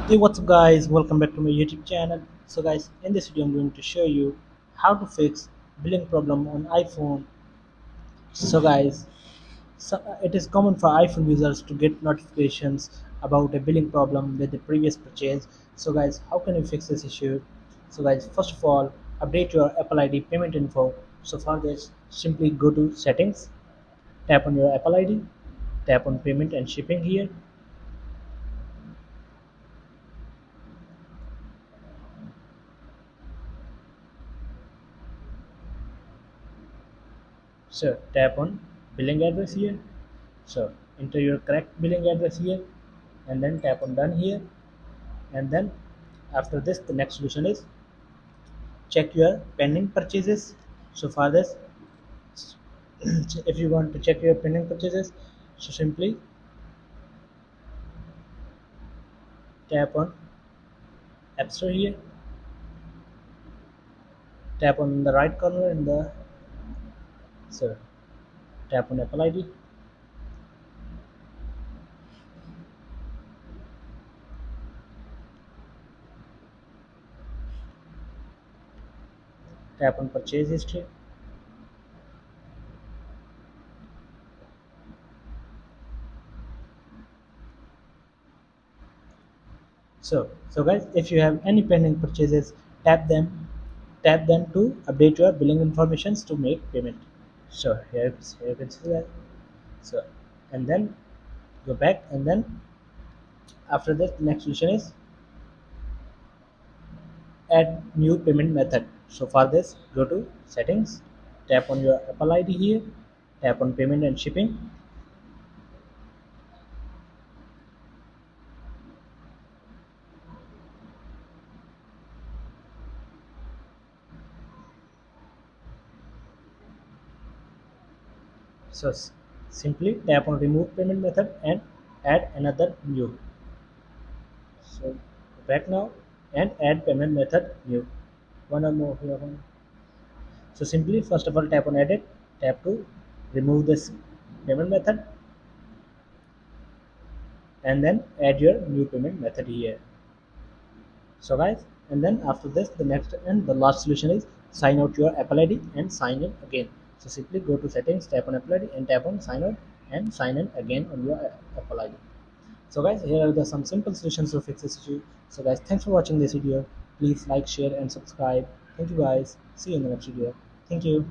Hey, what's up guys, welcome back to my YouTube channel. So guys, in this video I'm going to show you how to fix billing problem on iPhone. So guys, it is common for iPhone users to get notifications about a billing problem with the previous purchase. So guys, how can you fix this issue? So guys, first of all, update your Apple ID payment info. So for this, simply go to settings, tap on your Apple ID, tap on payment and shipping here. So tap on billing address here. So enter your correct billing address here and then tap on done here, and then after this the next solution is check your pending purchases. So for this, if you want to check your pending purchases, so simply tap on App Store here, tap on the right corner in the, so tap on Apple ID, tap on purchase history. So guys, if you have any pending purchases, tap them tap them to update your billing informations to make payment. So here you can see that. So and then go back, and then after that the next solution is add new payment method. So for this, go to settings, tap on your Apple ID here, tap on payment and shipping. So simply tap on remove payment method and add another new. So go back now and add payment method new, one or more here. So simply first of all tap on edit, tap to remove this payment method, and then add your new payment method here. So guys, and then after this the next and the last solution is sign out your Apple ID and sign in again. So simply go to settings, tap on Apple ID and tap on sign out and sign in again on your Apple ID. So guys, here are the some simple solutions to fix this issue. So guys, thanks for watching this video. Please like, share and subscribe. Thank you guys. See you in the next video. Thank you.